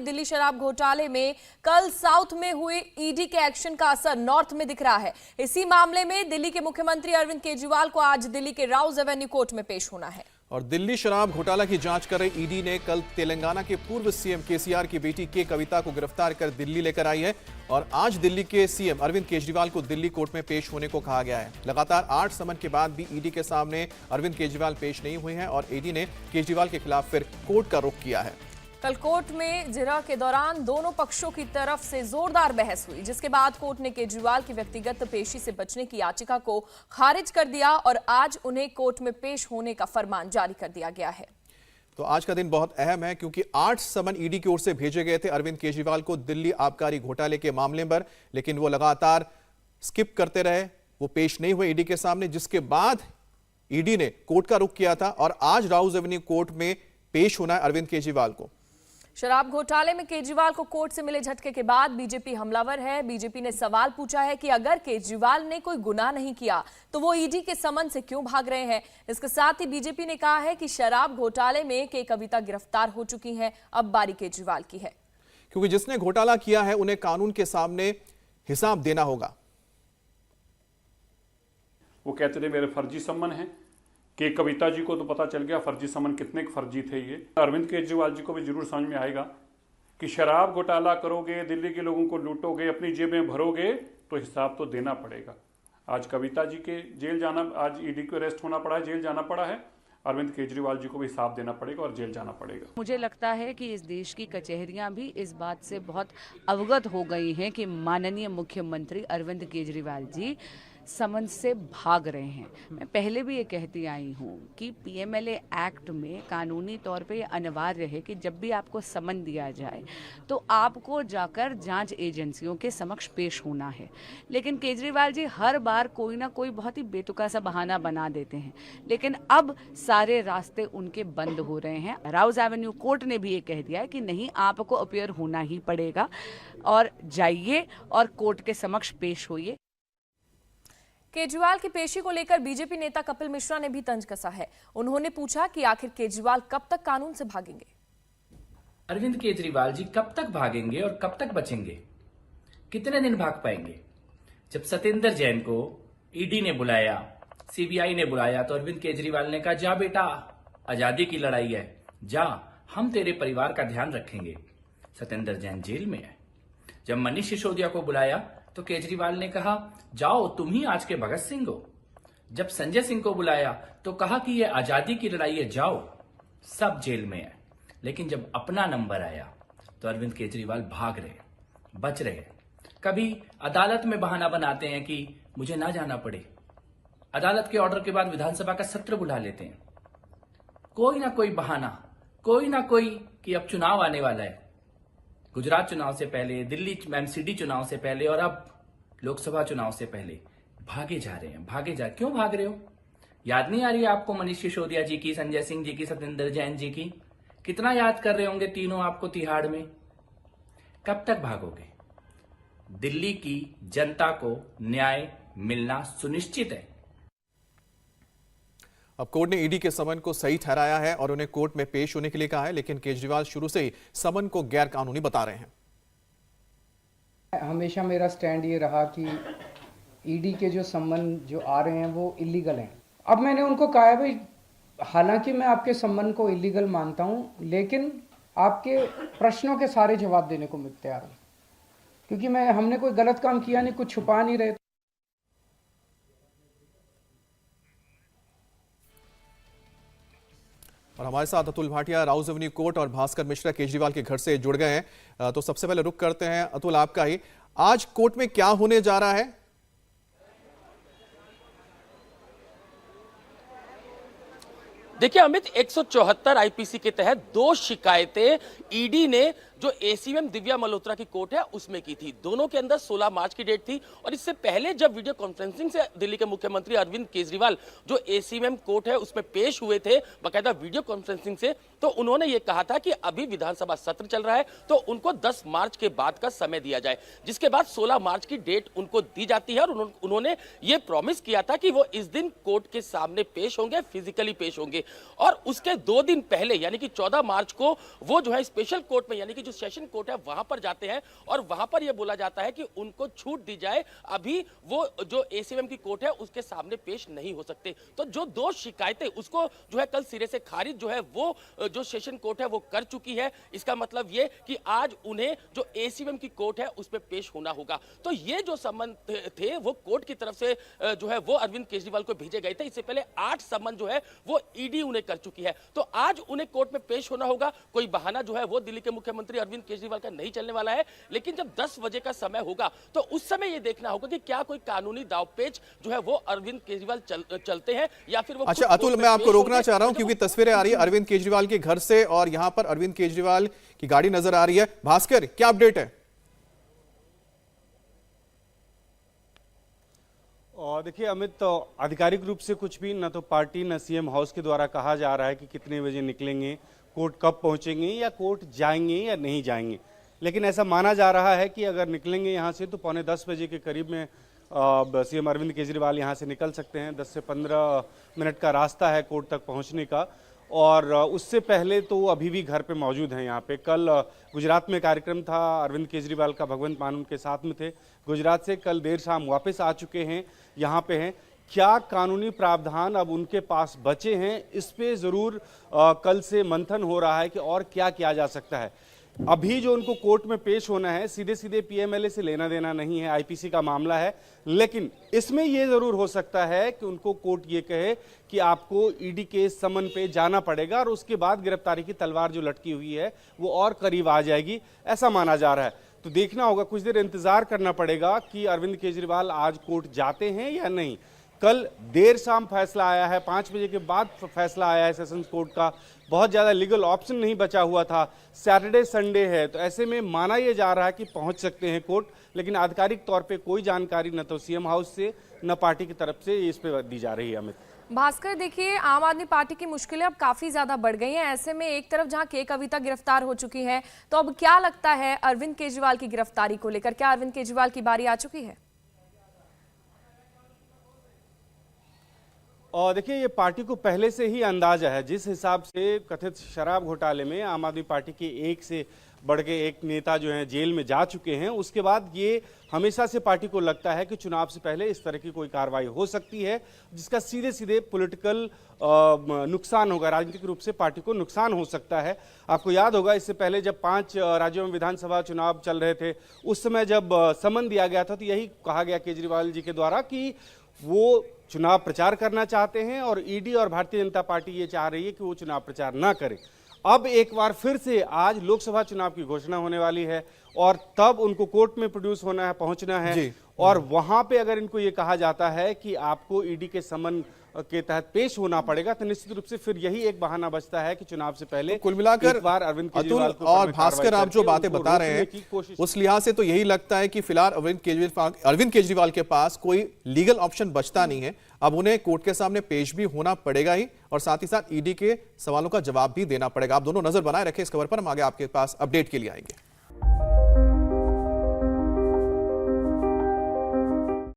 दिल्ली शराब घोटाले में कल साउथ में हुए ईडी के एक्शन का असर नॉर्थ में दिख रहा है। इसी मामले में दिल्ली के मुख्यमंत्री अरविंद केजरीवाल को आज दिल्ली के राउज एवेन्यू कोर्ट में पेश होना है। और दिल्ली शराब घोटाला की जांच कर रही ईडी ने कल तेलंगाना के पूर्व सीएम केसीआर की बेटी के कविता को गिरफ्तार कर दिल्ली लेकर आई है और आज दिल्ली के सीएम अरविंद केजरीवाल को दिल्ली कोर्ट में पेश होने को कहा गया है। लगातार 8 समन के बाद भी ईडी के सामने अरविंद केजरीवाल पेश नहीं हुए हैं और ईडी ने केजरीवाल के खिलाफ फिर कोर्ट का रुख किया है। कल कोर्ट में जिरह के दौरान दोनों पक्षों की तरफ से जोरदार बहस हुई, जिसके बाद कोर्ट ने केजरीवाल की व्यक्तिगत पेशी से बचने की याचिका को खारिज कर दिया और आज उन्हें कोर्ट में पेश होने का फरमान जारी कर दिया गया है। तो आज का दिन बहुत अहम है क्योंकि 8 समन ईडी की ओर से भेजे गए थे अरविंद केजरीवाल को दिल्ली आबकारी घोटाले के मामले पर, लेकिन वो लगातार स्किप करते रहे, वो पेश नहीं हुए ईडी के सामने, जिसके बाद ईडी ने कोर्ट का रुख किया था और आज राउज एवेन्यू कोर्ट में पेश होना है अरविंद केजरीवाल को। शराब घोटाले में केजरीवाल को कोर्ट से मिले झटके के बाद बीजेपी हमलावर है। बीजेपी ने सवाल पूछा है कि अगर केजरीवाल ने कोई गुनाह नहीं किया तो वो ईडी के समन से क्यों भाग रहे हैं। इसके साथ ही बीजेपी ने कहा है कि शराब घोटाले में के कविता गिरफ्तार हो चुकी हैं, अब बारी केजरीवाल की है, क्योंकि जिसने घोटाला किया है उन्हें कानून के सामने हिसाब देना होगा। वो कहते थे मेरे फर्जी सम्मन हैं कि कविता जी को तो पता चल गया फर्जी समन कितने फर्जी थे। ये अरविंद केजरीवाल जी को भी जरूर समझ में आएगा कि शराब घोटाला करोगे, दिल्ली के लोगों को लूटोगे, अपनी जेबें भरोगे तो हिसाब तो देना पड़ेगा। आज कविता जी के जेल जाना, आज ईडी को अरेस्ट होना पड़ा है, जेल जाना पड़ा है। अरविंद केजरीवाल जी को भी हिसाब देना पड़ेगा और जेल जाना पड़ेगा। मुझे लगता है कि इस देश की कचहरियां भी इस बात से बहुत अवगत हो गई हैं कि माननीय मुख्यमंत्री अरविंद केजरीवाल जी समन से भाग रहे हैं। मैं पहले भी ये कहती आई हूँ कि पीएमएलए एक्ट में कानूनी तौर पे ये अनिवार्य है कि जब भी आपको समन दिया जाए तो आपको जाकर जांच एजेंसियों के समक्ष पेश होना है। लेकिन केजरीवाल जी हर बार कोई ना कोई बहुत ही बेतुका सा बहाना बना देते हैं, लेकिन अब सारे रास्ते उनके बंद हो रहे हैं। राउज एवेन्यू कोर्ट ने भी ये कह दिया है कि नहीं, आपको अपीयर होना ही पड़ेगा और जाइए और कोर्ट के समक्ष पेश होइए। केजरीवाल की पेशी को लेकर बीजेपी नेता कपिल मिश्रा ने भी तंज कसा है। उन्होंने पूछा कि आखिर केजरीवाल कब तक कानून से भागेंगे। अरविंद केजरीवाल जी कब तक भागेंगे और कब तक बचेंगे, कितने दिन भाग पाएंगे। जब सत्येंद्र जैन को ईडी ने बुलाया, सीबीआई ने बुलाया तो अरविंद केजरीवाल ने कहा जा बेटा, आजादी की लड़ाई है, जा, हम तेरे परिवार का ध्यान रखेंगे। सत्येंद्र जैन जेल में है। जब मनीष सिसोदिया को बुलाया तो केजरीवाल ने कहा जाओ, तुम ही आज के भगत सिंह हो। जब संजय सिंह को बुलाया तो कहा कि ये आजादी की लड़ाई है, जाओ, सब जेल में है। लेकिन जब अपना नंबर आया तो अरविंद केजरीवाल भाग रहे, बच रहे। कभी अदालत में बहाना बनाते हैं कि मुझे ना जाना पड़े, अदालत के ऑर्डर के बाद विधानसभा का सत्र बुला लेते हैं। कोई ना कोई बहाना, कोई ना कोई कि अब चुनाव आने वाला है, गुजरात चुनाव से पहले, दिल्ली एमसीडी चुनाव से पहले और अब लोकसभा चुनाव से पहले भागे जा रहे हैं, भागे जा। क्यों भाग रहे हो? याद नहीं आ रही है आपको मनीष सिसोदिया जी की, संजय सिंह जी की, सत्येंद्र जैन जी की? कितना याद कर रहे होंगे तीनों आपको तिहाड़ में। कब तक भागोगे? दिल्ली की जनता को न्याय मिलना सुनिश्चित है। अब कोर्ट ने ईडी के समन को सही ठहराया है और उन्हें कोर्ट में पेश होने के लिए कहा है, लेकिन केजरीवाल शुरू से ही समन को गैर कानूनी बता रहे हैं। हमेशा मेरा स्टैंड ये रहा कि ईडी के जो सम्मन जो आ रहे हैं वो इलीगल हैं। अब मैंने उनको कहा है भाई, हालांकि मैं आपके सम्मन को इलीगल मानता हूं, लेकिन आपके प्रश्नों के सारे जवाब देने को मैं तैयार हूं, क्योंकि हमने कोई गलत काम किया नहीं, कुछ छुपा नहीं रहे। और हमारे साथ अतुल भाटिया राउज एवेन्यू कोर्ट और भास्कर मिश्रा केजरीवाल के घर से जुड़ गए हैं। तो सबसे पहले रुक करते हैं अतुल आपका ही, आज कोर्ट में क्या होने जा रहा है? देखिए अमित, 174 आईपीसी के तहत 2 शिकायतें ईडी ने जो एसीएम दिव्या मल्होत्रा की कोर्ट है उसमें की थी। दोनों के अंदर 16 मार्च की डेट थी और इससे पहले जब वीडियो कॉन्फ्रेंसिंग से दिल्ली के मुख्यमंत्री अरविंद केजरीवाल जो एसीएम कोर्ट है उसमें पेश हुए थे बाकायदा वीडियो कॉन्फ्रेंसिंग से, तो उन्होंने ये कहा था कि अभी विधानसभा सत्र चल रहा है तो उनको 10 मार्च के बाद का समय दिया जाए, जिसके बाद 16 मार्च की डेट उनको दी जाती है और उन्होंने ये प्रॉमिस किया था कि वो इस दिन कोर्ट के सामने पेश होंगे, फिजिकली पेश होंगे। और उसके 2 दिन पहले यानी कि 14 मार्च को वो जो है स्पेशल कोर्ट में यानी कि जो सेशन कोर्ट है वहां पर जाते हैं और वहां पर यह बोला जाता है कि उनको छूट दी जाए, अभी वो जो एसीएम की कोर्ट है उसके सामने पेश नहीं हो सकते। तो जो 2 शिकायतें उसको जो है कल सिरे से खारिज जो है वो जो सेशन कोर्ट है वो कर चुकी है। इसका मतलब ये कि आज उन्हें जो एसीएम की कोर्ट है उस पर पेश होना होगा। तो ये जो सम्मन थे वो कोर्ट की तरफ से जो है वो अरविंद केजरीवाल को भेजे गए थे। इससे पहले 8 सम्मन जो है वो ईडी उन्हें कर चुकी है। तो आज उन्हें कोर्ट में पेश होना होगा। कोई बहाना जो है वो दिल्ली के मुख्यमंत्री अरविंद केजरीवाल का नहीं चलने वाला है, लेकिन जब 10 बजे का समय होगा तो उस समय ये देखना होगा कि क्या कोई कानूनी दावपेच जो है वो अरविंद केजरीवाल चलते हैं या फिर वो। अच्छा अतुल, मैं आपको रोकना चाह रहा हूं क्योंकि तस्वीरें आ रही है अरविंद केजरीवाल के घर से और यहां पर अरविंद केजरीवाल की गाड़ी नजर आ रही है। भास्कर, क्या अपडेट है? और देखिए अमित, तो आधिकारिक रूप से कुछ भी न तो पार्टी न सीएम हाउस के द्वारा कहा जा रहा है कि कितने बजे निकलेंगे, कोर्ट कब पहुंचेंगे या कोर्ट जाएंगे या नहीं जाएंगे। लेकिन ऐसा माना जा रहा है कि अगर निकलेंगे यहाँ से तो 9:45 बजे के करीब में सीएम अरविंद केजरीवाल यहाँ से निकल सकते हैं। 10 से 15 मिनट का रास्ता है कोर्ट तक पहुँचने का, और उससे पहले तो वो अभी भी घर पे मौजूद हैं यहाँ पे। कल गुजरात में कार्यक्रम था अरविंद केजरीवाल का, भगवंत मान उनके साथ में थे गुजरात से, कल देर शाम वापस आ चुके हैं, यहाँ पे हैं। क्या कानूनी प्रावधान अब उनके पास बचे हैं, इस पे ज़रूर कल से मंथन हो रहा है कि और क्या किया जा सकता है। अभी जो उनको कोर्ट में पेश होना है सीधे सीधे पीएमएलए से लेना देना नहीं है, आईपीसी का मामला है, लेकिन इसमें यह जरूर हो सकता है कि उनको कोर्ट ये कहे कि आपको ईडी के समन पे जाना पड़ेगा और उसके बाद गिरफ्तारी की तलवार जो लटकी हुई है वो और करीब आ जाएगी, ऐसा माना जा रहा है। तो देखना होगा, कुछ देर इंतजार करना पड़ेगा कि अरविंद केजरीवाल आज कोर्ट जाते हैं या नहीं। कल देर शाम फैसला आया है, 5 बजे के बाद फैसला आया है सेशंस कोर्ट का। बहुत ज़्यादा लीगल ऑप्शन नहीं बचा हुआ था, सैटरडे संडे है, तो ऐसे में माना यह जा रहा है कि पहुंच सकते हैं कोर्ट, लेकिन आधिकारिक तौर पे कोई जानकारी न तो सीएम हाउस से न पार्टी की तरफ से इस पे दी जा रही है। अमित, भास्कर, देखिए आम आदमी पार्टी की मुश्किलें अब काफी ज्यादा बढ़ गई हैं। ऐसे में एक तरफ जहां के कविता गिरफ्तार हो चुकी है, तो अब क्या लगता है अरविंद केजरीवाल की गिरफ्तारी को लेकर, क्या अरविंद केजरीवाल की बारी आ चुकी है? और देखिए ये पार्टी को पहले से ही अंदाजा है, जिस हिसाब से कथित शराब घोटाले में आम आदमी पार्टी के एक से बढ़ के एक नेता जो हैं जेल में जा चुके हैं, उसके बाद ये हमेशा से पार्टी को लगता है कि चुनाव से पहले इस तरह की कोई कार्रवाई हो सकती है जिसका सीधे सीधे पॉलिटिकल नुकसान होगा, राजनीतिक रूप से पार्टी को नुकसान हो सकता है। आपको याद होगा इससे पहले जब 5 राज्यों में विधानसभा चुनाव चल रहे थे, उस समय जब समन दिया गया था तो यही कहा गया केजरीवाल जी के द्वारा कि वो चुनाव प्रचार करना चाहते हैं और ईडी और भारतीय जनता पार्टी ये चाह रही है कि वो चुनाव प्रचार ना करे। अब एक बार फिर से आज लोकसभा चुनाव की घोषणा होने वाली है और तब उनको कोर्ट में प्रोड्यूस होना है, पहुंचना है, और वहां पे अगर इनको ये कहा जाता है कि आपको ईडी के समन के तहत पेश होना पड़ेगा, तो निश्चित रूप से फिर यही एक बहाना बचता है कि चुनाव से पहले तो कुल मिलाकर अरविंद केजरीवाल और भास्कर आप जो बातें बता रहे हैं उस लिहाज से तो यही लगता है कि फिलहाल अरविंद केजरीवाल के पास कोई लीगल ऑप्शन बचता नहीं है। अब उन्हें कोर्ट के सामने पेश भी होना पड़ेगा ही, और साथ ही साथ ईडी के सवालों का जवाब भी देना पड़ेगा। आप दोनों नजर बनाए रखें इस खबर पर, हम आगे आपके पास अपडेट के लिए आएंगे।